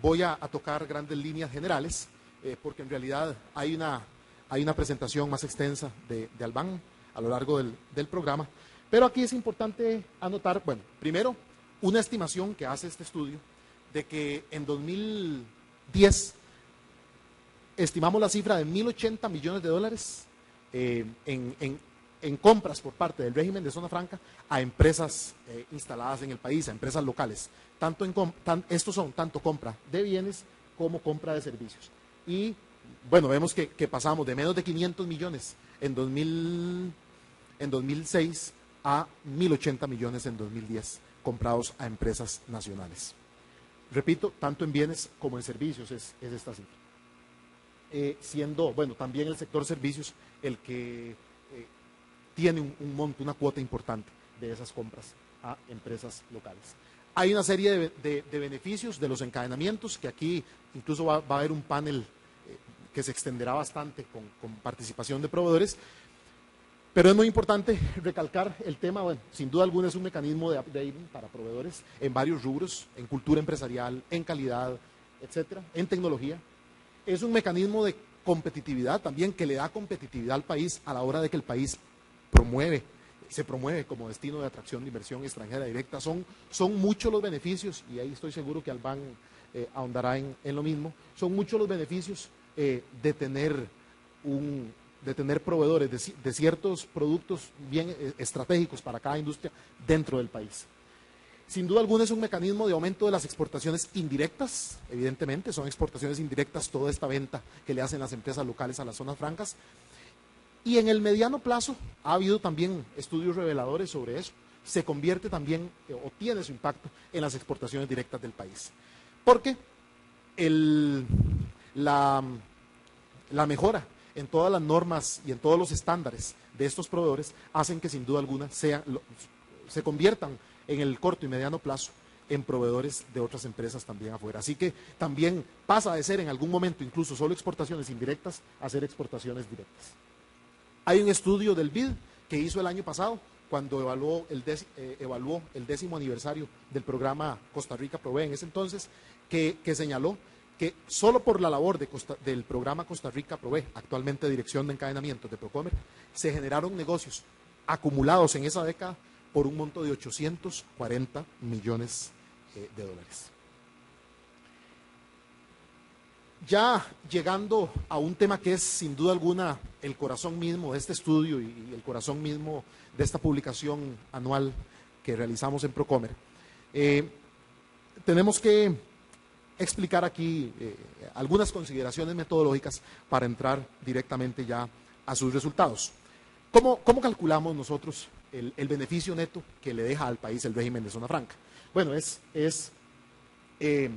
voy a tocar grandes líneas generales, porque en realidad hay una presentación más extensa de Albán a lo largo del programa. Pero aquí es importante anotar, bueno, primero, una estimación que hace este estudio de que en 2010 estimamos la cifra de 1.080 millones de dólares en compras por parte del régimen de zona franca a empresas instaladas en el país, a empresas locales. Estos son tanto compra de bienes como compra de servicios. Y bueno, vemos que pasamos de menos de 500 millones en 2006 a 1.080 millones en 2010 comprados a empresas nacionales. Repito, tanto en bienes como en servicios es esta cifra. Siendo, bueno, también el sector servicios el que tiene un monto, una cuota importante de esas compras a empresas locales. Hay una serie de beneficios de los encadenamientos, que aquí incluso va a haber un panel que se extenderá bastante con participación de proveedores, pero es muy importante recalcar el tema, bueno, sin duda alguna es un mecanismo de updating para proveedores en varios rubros, en cultura empresarial, en calidad, etcétera, en tecnología. Es un mecanismo de competitividad también, que le da competitividad al país a la hora de que el país se promueve como destino de atracción de inversión extranjera directa. Son muchos los beneficios, y ahí estoy seguro que Albán ahondará en lo mismo, son muchos los beneficios de tener proveedores de ciertos productos bien estratégicos para cada industria dentro del país. Sin duda alguna es un mecanismo de aumento de las exportaciones indirectas, evidentemente, son exportaciones indirectas toda esta venta que le hacen las empresas locales a las zonas francas. Y en el mediano plazo ha habido también estudios reveladores sobre eso. Se convierte también, o tiene su impacto en las exportaciones directas del país. Porque la mejora en todas las normas y en todos los estándares de estos proveedores hacen que sin duda alguna se conviertan en el corto y mediano plazo en proveedores de otras empresas también afuera. Así que también pasa de ser en algún momento incluso solo exportaciones indirectas a ser exportaciones directas. Hay un estudio del BID que hizo el año pasado cuando evaluó el 10º aniversario del programa Costa Rica Provee en ese entonces, que señaló que solo por la labor del programa Costa Rica Provee, actualmente Dirección de Encadenamientos de Procomer, se generaron negocios acumulados en esa década por un monto de 840 millones de dólares. Ya llegando a un tema que es sin duda alguna el corazón mismo de este estudio y el corazón mismo de esta publicación anual que realizamos en Procomer, tenemos que explicar aquí algunas consideraciones metodológicas para entrar directamente ya a sus resultados. ¿Cómo calculamos nosotros el beneficio neto que le deja al país el régimen de zona franca? Bueno, es el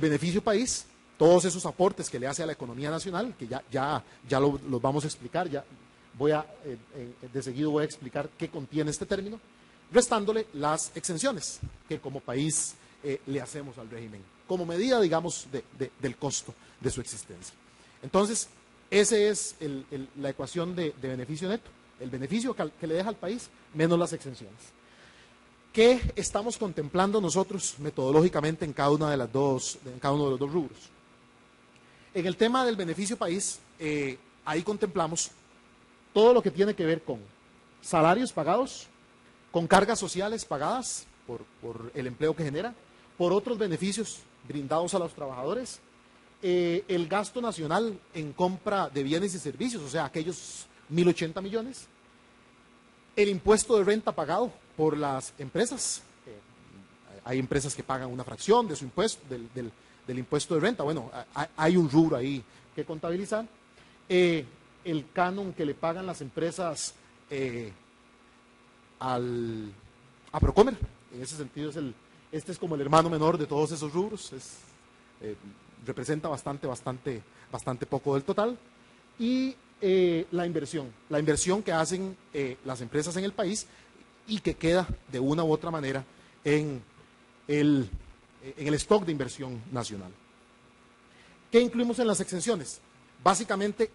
beneficio país, todos esos aportes que le hace a la economía nacional, que ya los vamos a explicar, de seguido voy a explicar qué contiene este término, restándole las exenciones que como país le hacemos al régimen, como medida, digamos, del costo de su existencia. Entonces, esa es la ecuación de beneficio neto, el beneficio que le deja al país menos las exenciones. ¿Qué estamos contemplando nosotros metodológicamente en cada uno de los dos rubros? En el tema del beneficio país, ahí contemplamos todo lo que tiene que ver con salarios pagados, con cargas sociales pagadas por el empleo que genera, por otros beneficios brindados a los trabajadores, el gasto nacional en compra de bienes y servicios, o sea, aquellos 1.080 millones, el impuesto de renta pagado por las empresas, hay empresas que pagan una fracción de su impuesto, del impuesto de renta, bueno, hay un rubro ahí que contabilizar, el canon que le pagan las empresas a Procomer, en ese sentido este es como el hermano menor de todos esos rubros, representa bastante poco del total, y la inversión que hacen las empresas en el país y que queda de una u otra manera en el stock de inversión nacional. ¿Qué incluimos en las exenciones? Básicamente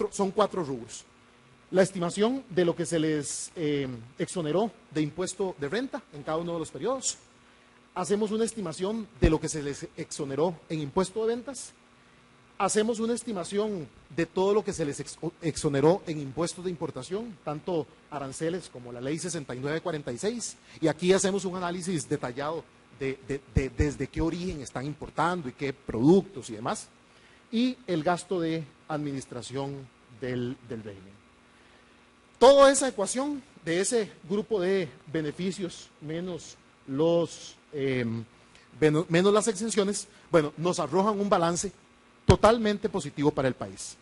son cuatro rubros. La estimación de lo que se les exoneró de impuesto de renta en cada uno de los periodos. hacemos una estimación de lo que se les exoneró en impuesto de ventas, hacemos una estimación de todo lo que se les exoneró en impuestos de importación, tanto aranceles como la ley 6946, y aquí hacemos un análisis detallado de desde qué origen están importando y qué productos y demás, y el gasto de administración del régimen. Toda esa ecuación de ese grupo de beneficios menos las exenciones, bueno, nos arrojan un balance totalmente positivo para el país.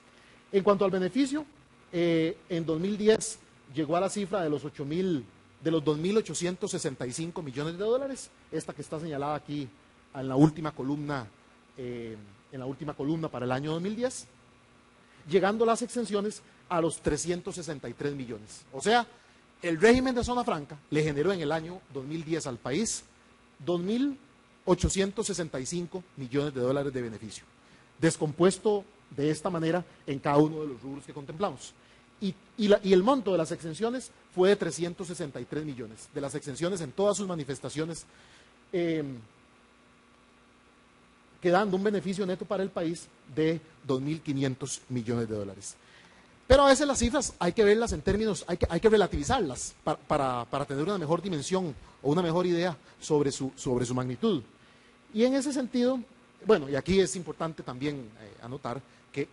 En cuanto al beneficio, en 2010 llegó a la cifra de los 2.865 millones de dólares, esta que está señalada aquí en la última columna, para el año 2010, llegando las exenciones a los 363 millones. O sea, el régimen de zona franca le generó en el año 2010 al país 2.865 millones de dólares de beneficio, descompuesto de esta manera en cada uno de los rubros que contemplamos. Y el monto de las exenciones fue de 363 millones, de las exenciones en todas sus manifestaciones, quedando un beneficio neto para el país de 2.500 millones de dólares. Pero a veces las cifras hay que verlas en términos, hay que relativizarlas para tener una mejor dimensión o una mejor idea sobre su magnitud. Y en ese sentido, bueno, y aquí es importante también anotar que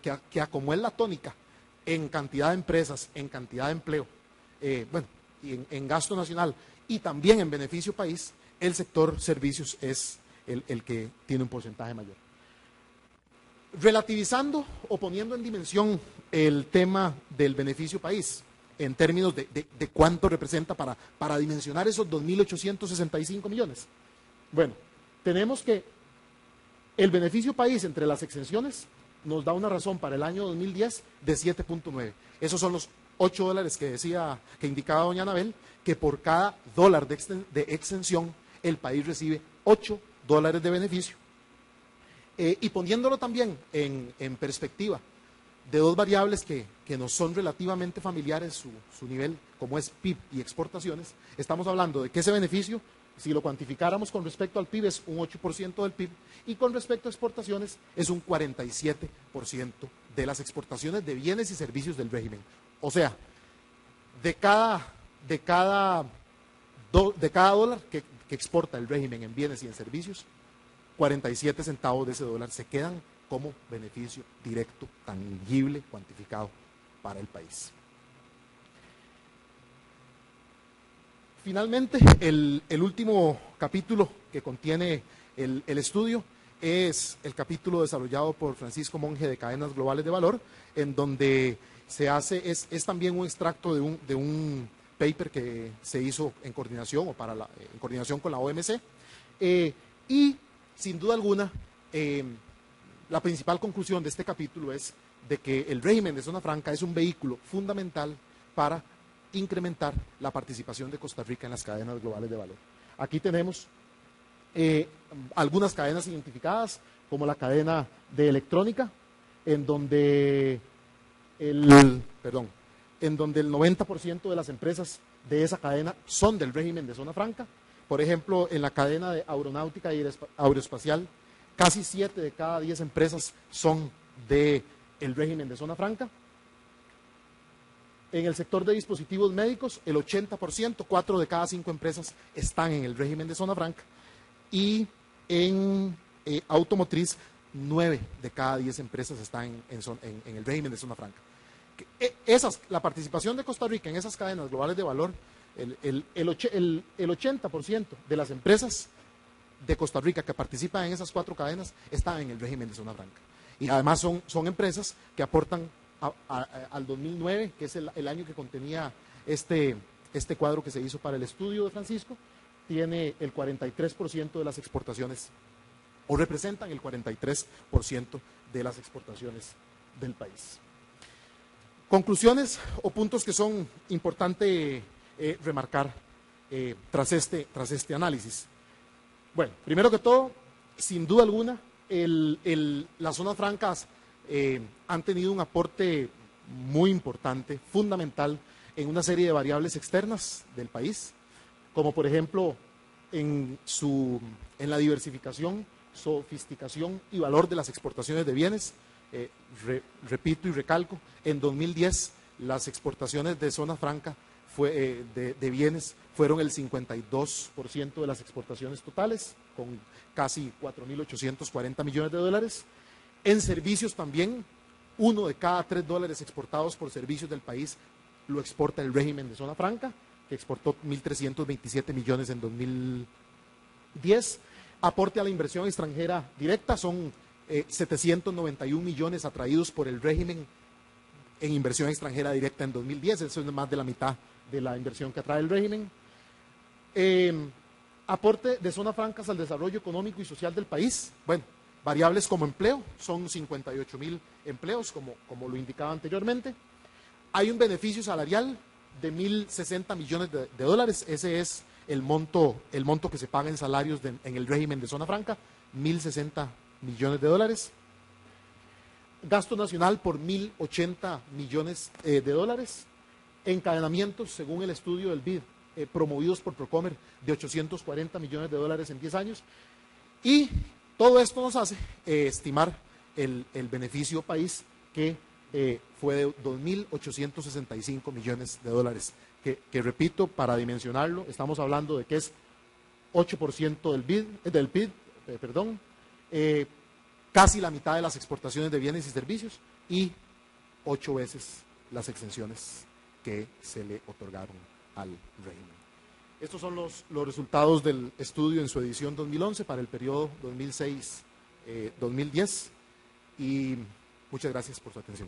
como es la tónica en cantidad de empresas, en cantidad de empleo, bueno, y en gasto nacional y también en beneficio país, el sector servicios es el que tiene un porcentaje mayor. Relativizando o poniendo en dimensión el tema del beneficio país, en términos de cuánto representa para dimensionar esos 2.865 millones. Bueno, tenemos que el beneficio país entre las exenciones nos da una razón para el año 2010 de 7.9. Esos son los 8 dólares que indicaba doña Anabel, que por cada dólar de exención el país recibe 8 dólares de beneficio. Y poniéndolo también en perspectiva de dos variables que nos son relativamente familiares su nivel, como es PIB y exportaciones, estamos hablando de que ese beneficio, si lo cuantificáramos con respecto al PIB, es un 8% del PIB, y con respecto a exportaciones es un 47% de las exportaciones de bienes y servicios del régimen. O sea, de cada dólar que exporta el régimen en bienes y en servicios, 47 centavos de ese dólar se quedan como beneficio directo, tangible, cuantificado para el país. Finalmente, el último capítulo que contiene el estudio es el capítulo desarrollado por Francisco Monge de Cadenas Globales de Valor, en donde se hace, es también un extracto de un paper que se hizo en coordinación en coordinación con la OMC, y sin duda alguna, la principal conclusión de este capítulo es de que el régimen de zona franca es un vehículo fundamental para incrementar la participación de Costa Rica en las cadenas globales de valor. Aquí tenemos algunas cadenas identificadas, como la cadena de electrónica, en donde el 90% de las empresas de esa cadena son del régimen de zona franca. Por ejemplo, en la cadena de aeronáutica y aeroespacial, casi 7 de cada 10 empresas son del régimen de zona franca. En el sector de dispositivos médicos, el 80%, 4 de cada 5 empresas están en el régimen de zona franca. Y en automotriz, 9 de cada 10 empresas están en el régimen de zona franca. La participación de Costa Rica en esas cadenas globales de valor, el 80% de las empresas de Costa Rica que participan en esas 4 cadenas están en el régimen de zona franca. Y además son empresas que aportan al 2009, que es el año que contenía este cuadro que se hizo para el estudio de Francisco, tiene el 43% de las exportaciones, o representan el 43% de las exportaciones del país. Conclusiones o puntos que son importantes remarcar tras este análisis. Bueno, primero que todo, sin duda alguna, las zonas francas han tenido un aporte muy importante, fundamental, en una serie de variables externas del país, como por ejemplo en la diversificación, sofisticación y valor de las exportaciones de bienes. Repito y recalco, en 2010 las exportaciones de zona franca de bienes fueron el 52% de las exportaciones totales, con casi 4.840 millones de dólares. En servicios también, 1 de cada 3 dólares exportados por servicios del país lo exporta el régimen de zona franca, que exportó 1.327 millones en 2010. Aporte a la inversión extranjera directa son 791 millones atraídos por el régimen en inversión extranjera directa en 2010, eso es más de la mitad de la inversión que atrae el régimen. Aporte de zonas francas al desarrollo económico y social del país. Bueno, variables como empleo, son 58.000 empleos, como lo indicaba anteriormente. Hay un beneficio salarial de 1.060 millones de dólares, ese es el monto que se paga en salarios en el régimen de zona franca, 1.060 millones de dólares. Gasto nacional por 1.080 millones de dólares. Encadenamientos, según el estudio del BID, promovidos por Procomer, de 840 millones de dólares en 10 años. Y todo esto nos hace estimar el beneficio país, que fue de 2.865 millones de dólares, que repito, para dimensionarlo, estamos hablando de que es 8% del PIB, casi la mitad de las exportaciones de bienes y servicios y 8 veces las exenciones que se le otorgaron al régimen. Estos son los resultados del estudio en su edición 2011 para el periodo 2006-2010 y muchas gracias por su atención.